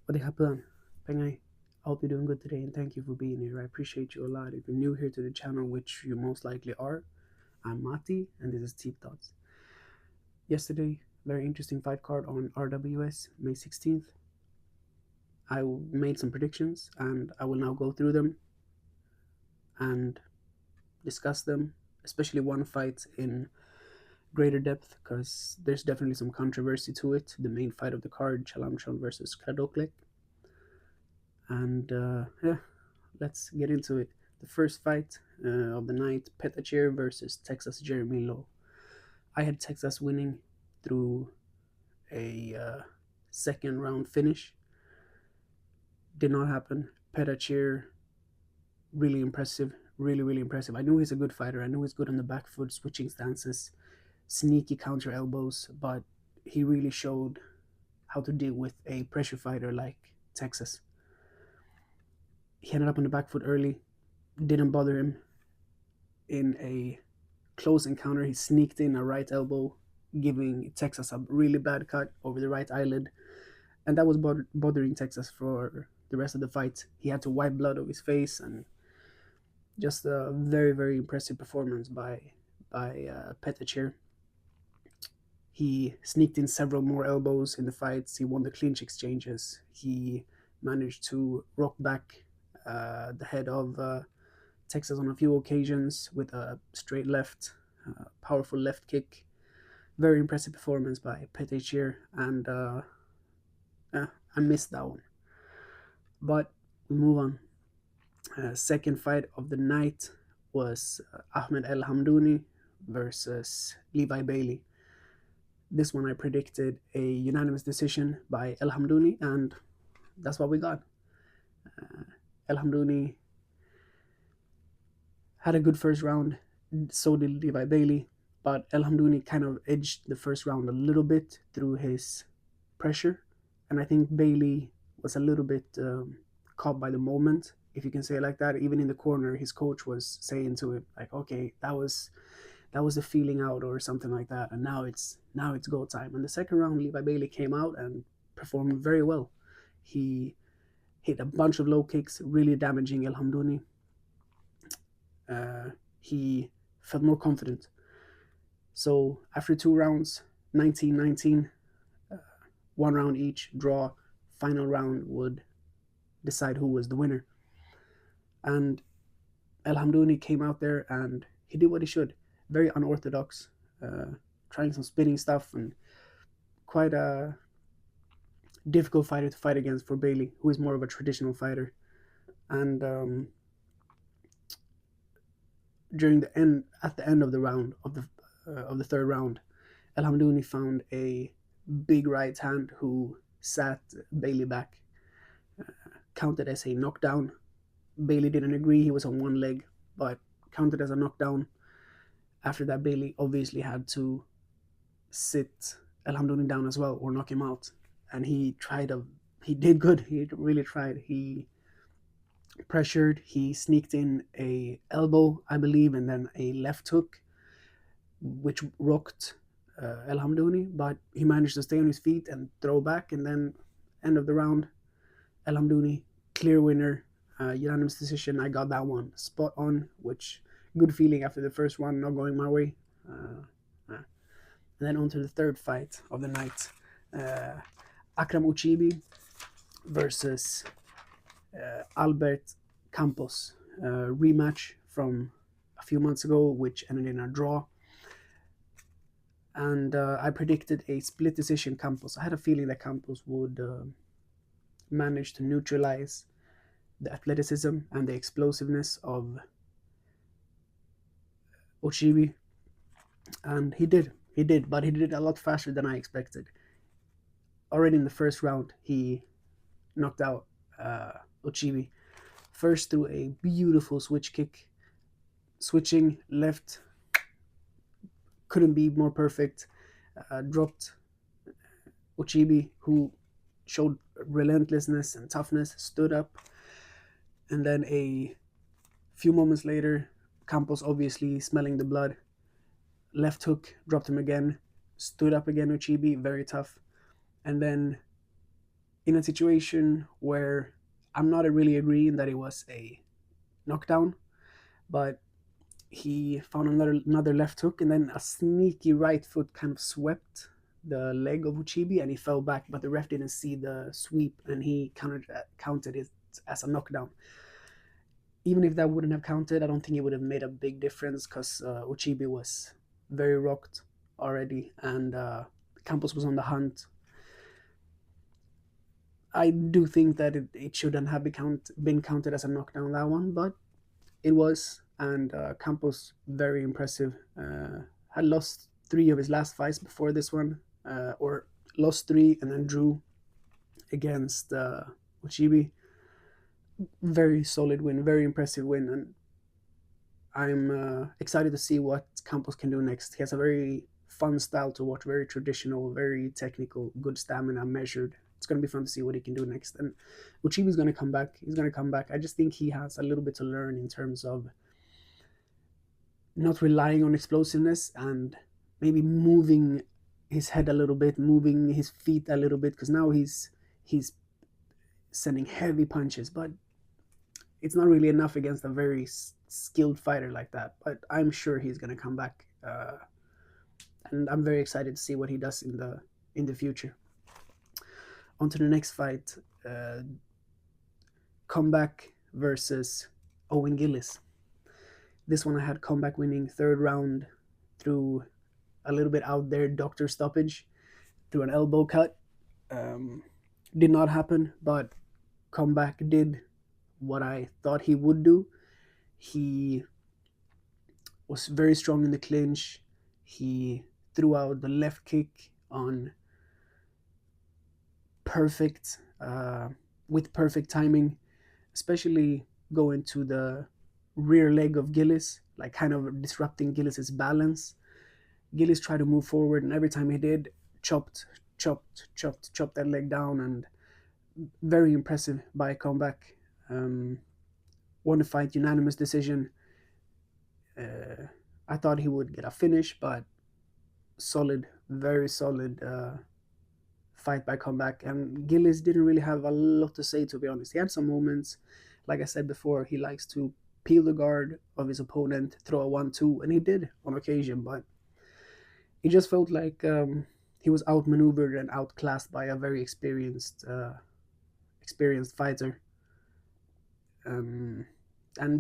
What happened? Pengai. I hope you're doing good today and thank you for being here. I appreciate you a lot. If you're new here to the channel, which you most likely are, I'm Mati and this is Deep Thoughts. Yesterday, very interesting fight card on RWS, May 16th. I made some predictions and I will now go through them and discuss them, especially one fight in greater depth because there's definitely some controversy to it. The main fight of the card, Chalarmchon versus Kradooklek. And yeah, let's get into it. The first fight of the night, Petachir versus Texas Jeremy Lowe. I had Texas winning through a second round finish. Did not happen. Petachir, really impressive. Really impressive. I knew he's a good fighter. I knew he's good on the back foot, switching stances, sneaky counter elbows, but he really showed how to deal with a pressure fighter like Texas. He ended up on the back foot early, didn't bother him. In a close encounter, he sneaked in a right elbow, giving Texas a really bad cut over the right eyelid, and that was bothering Texas for the rest of the fight. He had to wipe blood off his face, and just a very impressive performance by Petachir. He sneaked in several more elbows in the fights. He won the clinch exchanges. He managed to rock back the head of Texas on a few occasions with a straight left, powerful left kick. Very impressive performance by Petachir, and I missed that one. But we move on. Second fight of the night was Ahmed El Hamdouni versus Levi Bailey. This one I predicted a unanimous decision by El Hamdouni, and that's what we got. El Hamdouni had a good first round, so did Levi Bailey, but El Hamdouni kind of edged the first round a little bit through his pressure, and I think Bailey was a little bit caught by the moment, if you can say it like that. Even in the corner, his coach was saying to him, like, okay, that was a feeling out or something like that, and now it's go time. And the second round, Levi Bailey came out and performed very well. He hit a bunch of low kicks, really damaging El Hamdouni. He felt more confident. So after 2 rounds, 19-19, 1 round each, draw, final round would decide who was the winner. And El Hamdouni came out there and he did what he should. Very unorthodox, trying some spinning stuff, and quite a difficult fighter to fight against for Bailey, who is more of a traditional fighter. And at the end of the round of the third round, El Hamdouni found a big right hand who sat Bailey back, counted as a knockdown. Bailey didn't agree; he was on one leg, but counted as a knockdown. After that, Bailey obviously had to sit El Hamdouni down as well or knock him out, and he did good. He really tried. He pressured. He sneaked in a elbow, I believe, and then a left hook, which rocked El Hamdouni, but he managed to stay on his feet and throw back. And then end of the round, El Hamdouni, clear winner, unanimous decision. I got that one spot on, which good feeling after the first one not going my way. And then on to the third fight of the night, Akram Uchibi versus Albert Campos, rematch from a few months ago, which ended in a draw. And I predicted a split decision Campos. I had a feeling that Campos would manage to neutralize the athleticism and the explosiveness of Uchibi, and he did, but he did it a lot faster than I expected. Already in the first round, he knocked out Uchibi. First through a beautiful switch kick, switching left, couldn't be more perfect. Dropped Uchibi, who showed relentlessness and toughness, stood up, and then a few moments later, Campos obviously smelling the blood, left hook, dropped him again, stood up again. Uchibi, very tough, and then in a situation where I'm not really agreeing that it was a knockdown, but he found another left hook, and then a sneaky right foot kind of swept the leg of Uchibi, and he fell back. But the ref didn't see the sweep, and he counted it as a knockdown. Even if that wouldn't have counted, I don't think it would have made a big difference because Uchibi was very rocked already, and Campos was on the hunt. I do think that it shouldn't have been counted as a knockdown, that one, but it was. And Campos, very impressive. Had lost 3 of his last fights before this one, or lost 3 and then drew against Uchibi. Very solid win, very impressive win, and I'm excited to see what Campos can do next. He has a very fun style to watch, very traditional, very technical, good stamina, measured. It's going to be fun to see what he can do next. And Uchibi's going to come back. He's going to come back. I just think he has a little bit to learn in terms of not relying on explosiveness and maybe moving his head a little bit, moving his feet a little bit, because now he's sending heavy punches, but it's not really enough against a very skilled fighter like that. But I'm sure he's going to come back, and I'm very excited to see what he does in the future. On to the next fight, Comeback versus Owen Gillis. This one I had Comeback winning third round through a little bit out there doctor stoppage through an elbow cut. Did not happen, but Comeback did what I thought he would do. He was very strong in the clinch. He threw out the left kick on perfect, with perfect timing, especially going to the rear leg of Gillis, like kind of disrupting Gillis's balance. Gillis tried to move forward, and every time he did, chopped that leg down, and very impressive by Comeback. Won the fight, unanimous decision. I thought he would get a finish, but solid, very solid fight by Comeback. And Gillis didn't really have a lot to say, to be honest. He had some moments. Like I said before, he likes to peel the guard of his opponent, throw a 1-2, and he did on occasion, but it just felt like he was outmaneuvered and outclassed by a very experienced fighter. And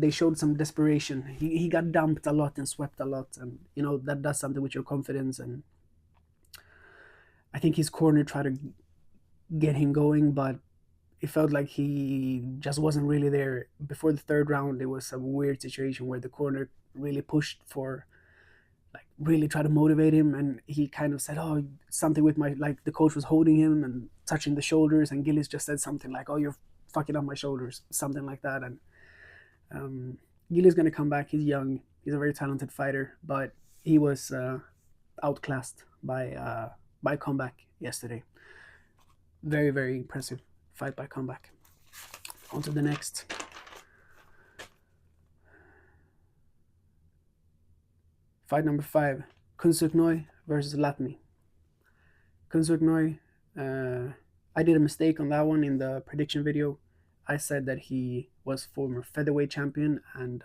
they showed some desperation. He got dumped a lot and swept a lot, and that does something with your confidence. And I think his corner tried to get him going, but it felt like he just wasn't really there. Before the third round, it was a weird situation where the corner really pushed for, like, really try to motivate him, and he kind of said, "Oh, something with my," like, the coach was holding him and touching the shoulders, and Gillis just said something like, "Oh, you're fucking up my shoulders," something like that. And Gillis gonna come back. He's young. He's a very talented fighter, but he was outclassed by Comeback yesterday. Very, very impressive fight by Comeback. On to the next. Fight number 5, Kun Suk Noi versus Latmi. Kun Suk Noi, I did a mistake on that one in the prediction video. I said that he was former featherweight champion and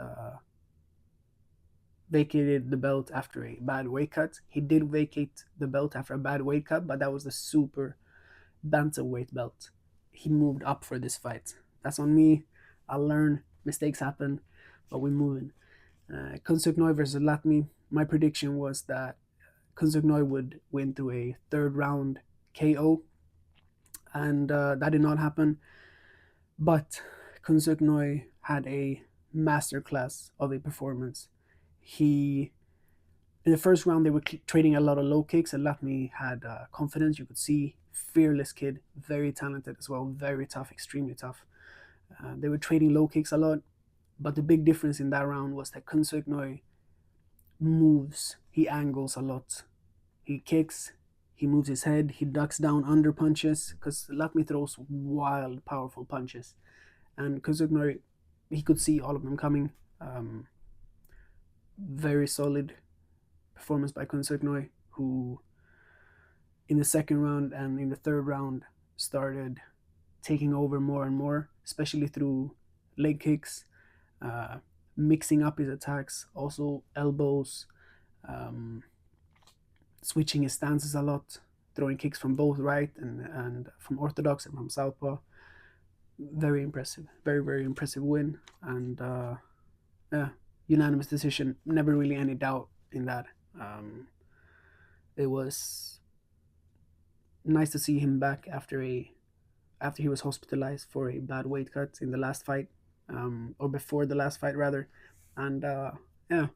vacated the belt after a bad weight cut. He did vacate the belt after a bad weight cut, but that was the super bantamweight belt. He moved up for this fight. That's on me. I'll learn. Mistakes happen, but we're moving. Kun Suk Noi versus Latmi. My prediction was that Kun Suk Noi would win through a third round KO, and that did not happen. But Kun Suk Noi had a masterclass of a performance. In the first round, they were trading a lot of low kicks, and Latmi had confidence. You could see, fearless kid, very talented as well, very tough, extremely tough. They were trading low kicks a lot, but the big difference in that round was that Kun Suk Noi moves, he angles a lot. He kicks, he moves his head, he ducks down under punches, because Latmi throws wild, powerful punches. And Kun Suk Noi, he could see all of them coming. Very solid performance by Kun Suk Noi, who in the second round and in the third round started taking over more and more, especially through leg kicks, uh, mixing up his attacks, also elbows, um, switching his stances a lot, throwing kicks from both right and from orthodox and from southpaw. Very impressive, very impressive win, and yeah, unanimous decision. Never really any doubt in that. It was nice to see him back after he was hospitalized for a bad weight cut in the last fight, or before the last fight rather, and yeah,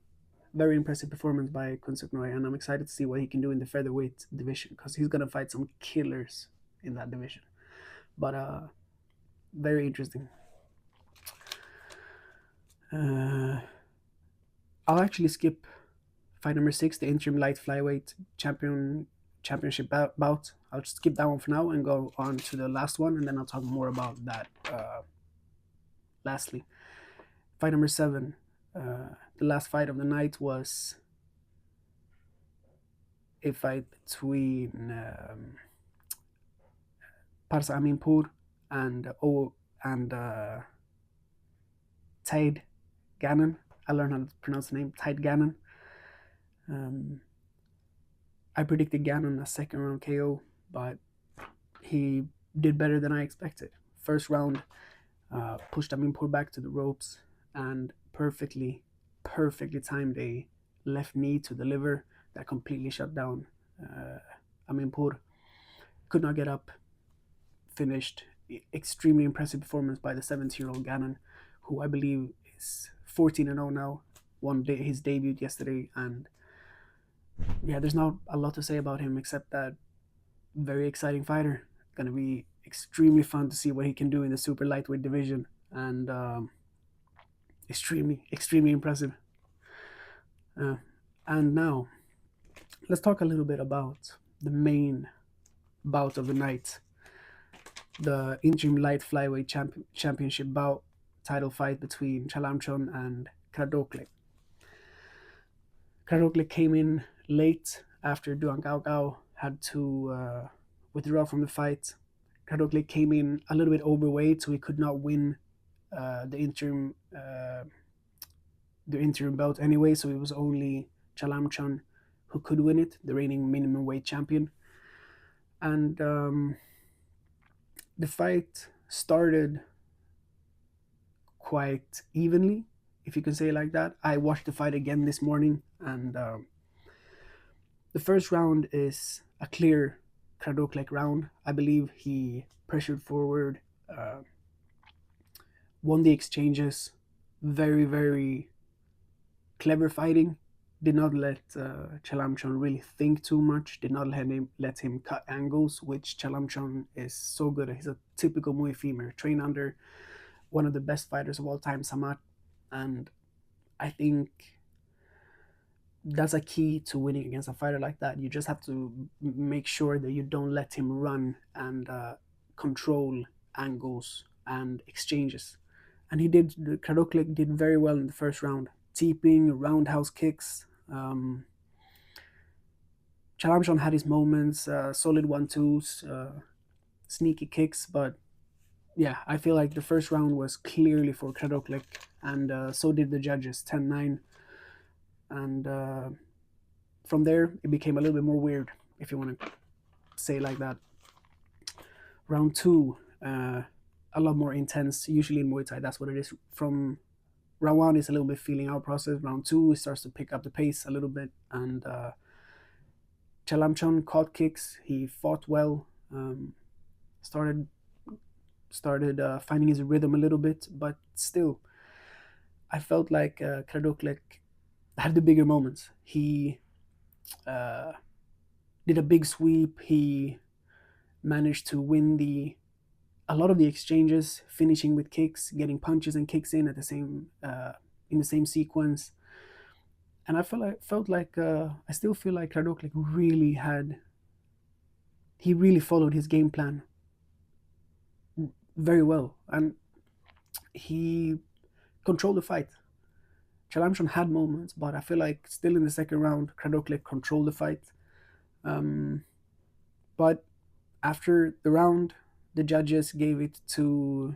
very impressive performance by Kun Suk Noi, and I'm excited to see what he can do in the featherweight division because he's gonna fight some killers in that division. But very interesting. I'll actually skip fight number 6, the interim light flyweight championship bout. I'll just skip that one for now and go on to the last one, and then I'll talk more about that. Lastly, fight number 7. The last fight of the night was a fight between Parsa Aminpour and Tide Gannon. I learned how to pronounce the name, Tide Gannon. I predicted Gannon a second round KO, but he did better than I expected. First round, pushed Aminpour back to the ropes and perfectly timed a left knee to the liver that completely shut down Aminpour. Could not get up. Finished. Extremely impressive performance by the 17-year-old Gannon, who I believe is 14-0 now. Won his debut yesterday, and yeah, there's not a lot to say about him except that very exciting fighter. Gonna be extremely fun to see what he can do in the super lightweight division, and extremely impressive. And now, let's talk a little bit about the main bout of the night, the interim light flyweight championship bout title fight between Chalarmchon and Kradooklek. Kradooklek came in late after Duan Cao Cao had to withdraw from the fight. Kradooklek came in a little bit overweight, so he could not win the interim belt anyway. So it was only Chalarmchon who could win it, the reigning minimum weight champion. And the fight started quite evenly, if you can say it like that. I watched the fight again this morning, and the first round is a clear Kradooklek round. I believe he pressured forward, won the exchanges, very clever fighting. Did not let Chalarmchon really think too much. Did not let him cut angles, which Chalarmchon is so good at. He's a typical Muay Femur, trained under one of the best fighters of all time, Samat, and I think that's a key to winning against a fighter like that. You just have to make sure that you don't let him run and control angles and exchanges. And he did. Kradooklek did very well in the first round, teeping, roundhouse kicks. Chalarmchon had his moments, solid 1-2s, sneaky kicks, but yeah, I feel like the first round was clearly for Kradooklek, and so did the judges, 10-9. And from there, it became a little bit more weird, if you want to say it like that. Round 2, a lot more intense. Usually in Muay Thai, that's what it is. From round 1 is a little bit feeling out process. Round 2, it starts to pick up the pace a little bit, and Chalarmchon caught kicks. He fought well, started finding his rhythm a little bit, but still, I felt like Kradooklek had the bigger moments. He did a big sweep. He managed to win a lot of the exchanges, finishing with kicks, getting punches and kicks in the same sequence. And I felt like I still feel like Kradooklek really followed his game plan very well, and he controlled the fight. Chalarmchon had moments, but I feel like still in the second round, Kradooklek controlled the fight. But after the round, the judges gave it to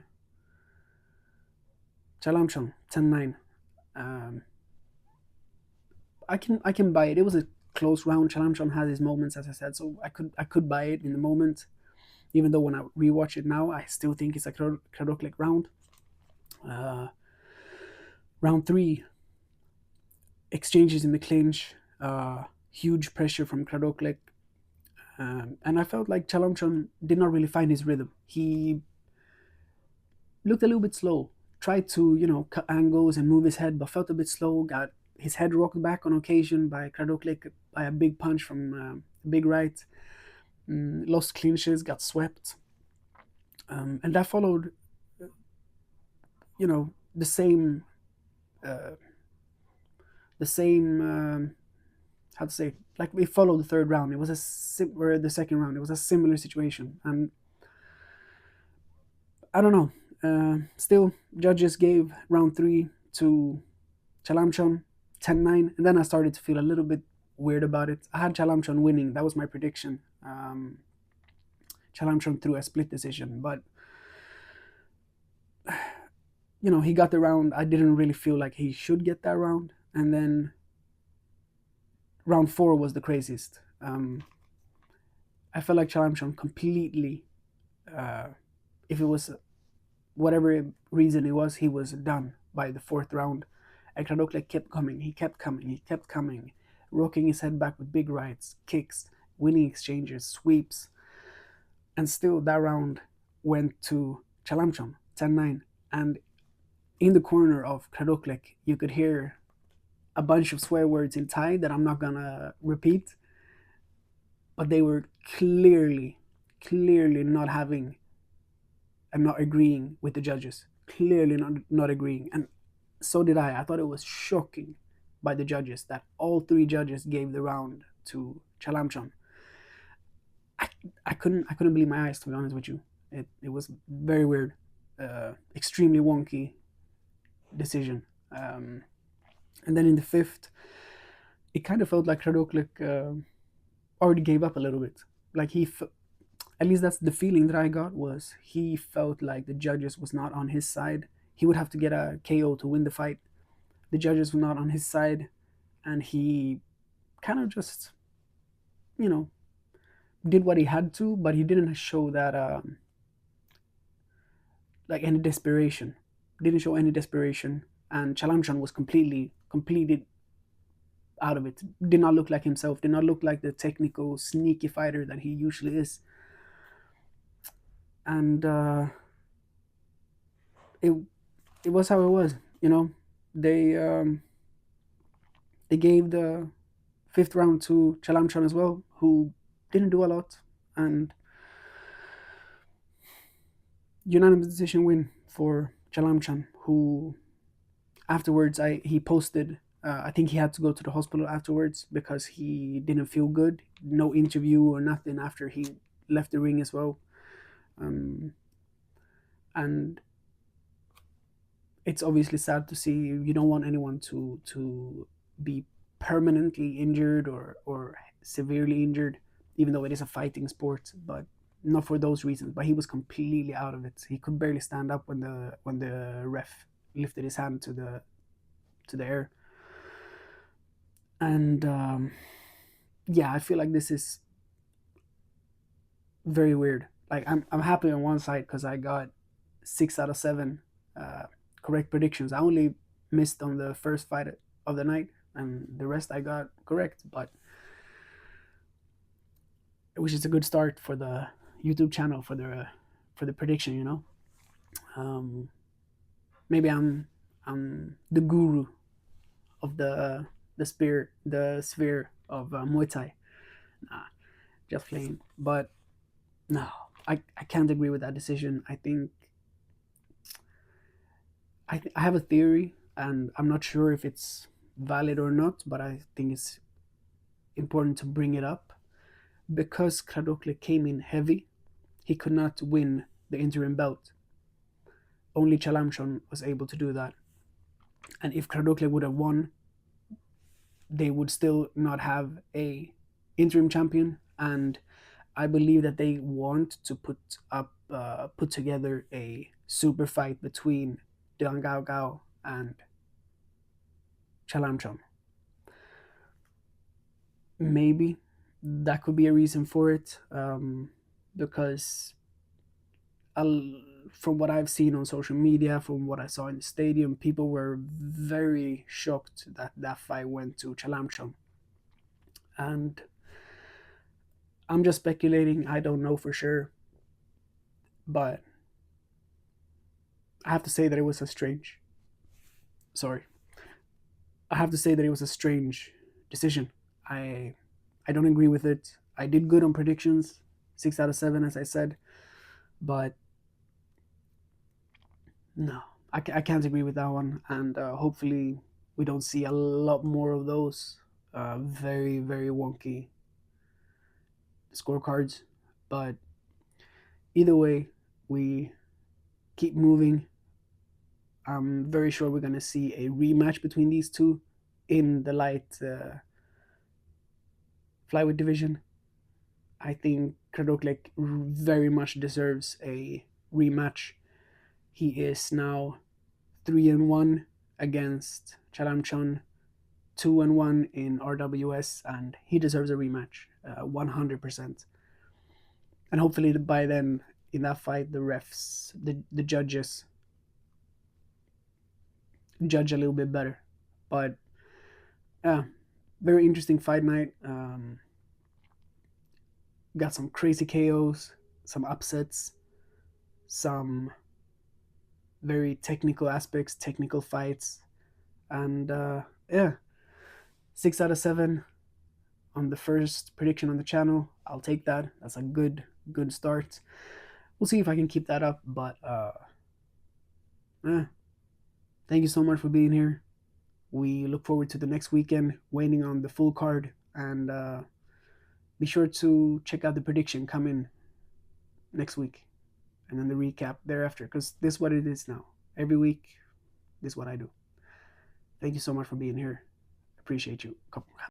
Chalarmchon 10-9. Um, I can buy it. It was a close round. Chalarmchon had his moments, as I said, so I could buy it in the moment. Even though when I rewatch it now, I still think it's a Kradooklek round. Uh, Round three, exchanges in the clinch, huge pressure from Kradooklek, and I felt like Chalarmchon did not really find his rhythm. He looked a little bit slow, tried to cut angles and move his head, but felt a bit slow. Got his head rocked back on occasion by Kradooklek by a big punch from big right. Lost clinches, got swept, and that followed, the same, uh, the same. How to say? Like we followed the third round. It was or the second round. It was a similar situation, and I don't know. Still, judges gave round three to Chalarmchon 10-9, and then I started to feel a little bit weird about it. I had Chalarmchon winning. That was my prediction. Chalarmchon threw a split decision, but he got the round. I didn't really feel like he should get that round. And then round four was the craziest. I felt like Chalarmchon completely, if it was whatever reason it was, he was done by the fourth round. And Kradooklek kept coming. He kept coming. He kept coming, rocking his head back with big rights, kicks, winning exchanges, sweeps. And still, that round went to Chalarmchon 10-9. And in the corner of Kradooklek, you could hear a bunch of swear words in Thai that I'm not gonna repeat, but they were clearly, clearly not having and not agreeing with the judges. Clearly not agreeing. And so did I. I thought it was shocking by the judges that all three judges gave the round to Chalarmchon. I couldn't believe my eyes, to be honest with you. It was very weird, extremely wonky decision. And then in the fifth, it kind of felt like Kradooklek already gave up a little bit. Like at least that's the feeling that I got, was he felt like the judges was not on his side. He would have to get a KO to win the fight. The judges were not on his side, and he kind of just, did what he had to, but he didn't show that like any desperation. Didn't show any desperation, and Chalarmchon was completely out of it. Did not look like himself. Did not look like the technical, sneaky fighter that he usually is. And it was how it was. They gave the fifth round to Chalarmchon as well, who didn't do a lot, and unanimous decision win for Chalarmchon, who afterwards he posted. I think he had to go to the hospital afterwards because he didn't feel good. No interview or nothing after he left the ring as well. And it's obviously sad to see. You don't want anyone to be permanently injured or severely injured, even though it is a fighting sport, but not for those reasons. But he was completely out of it. He could barely stand up when the ref lifted his hand to the air. And yeah, I feel like this is very weird. Like I'm happy on one side because I got 6 out of 7 correct predictions. I only missed on the first fight of the night, and the rest I got correct. But which is a good start for the YouTube channel for the prediction. Maybe I'm the guru of the sphere of Muay Thai. Nah, just playing. But no, I can't agree with that decision. I think I have a theory, and I'm not sure if it's valid or not, but I think it's important to bring it up. Because Kradooklek came in heavy, he could not win the interim belt. Only Chalarmchon was able to do that. And if Kradooklek would have won, they would still not have a interim champion. And I believe that they want to put up put together a super fight between Dylan Gao Gao and Chalarmchon. Maybe that could be a reason for it, because I'll, from what I've seen on social media, from what I saw in the stadium, people were very shocked that that fight went to Chalamchon. And I'm just speculating. I don't know for sure, but I have to say that it was a strange. Sorry, I have to say that it was a strange decision. I I don't agree with it. I did good on predictions, 6 out of 7, as I said, but no, I can't agree with that one. And hopefully, we don't see a lot more of those very, very wonky scorecards. But either way, we keep moving. I'm very sure we're going to see a rematch between these two in the light flyweight division. I think Kradooklek very much deserves a rematch. He is now 3-1 against Chalarmchon, 2-1 in RWS, and he deserves a rematch, 100%. And hopefully by then, in that fight, the refs, the judges, judge a little bit better. But yeah, very interesting fight night. Got some crazy KOs, some upsets, some very technical aspects, technical fights, and yeah, 6 out of 7 on the first prediction on the channel. I'll take that. That's a good start. We'll see if I can keep that up, but thank you so much for being here. We look forward to the next weekend, waiting on the full card, and be sure to check out the prediction coming next week, and then the recap thereafter, because this is what it is now. Every week, this is what I do. Thank you so much for being here. Appreciate you.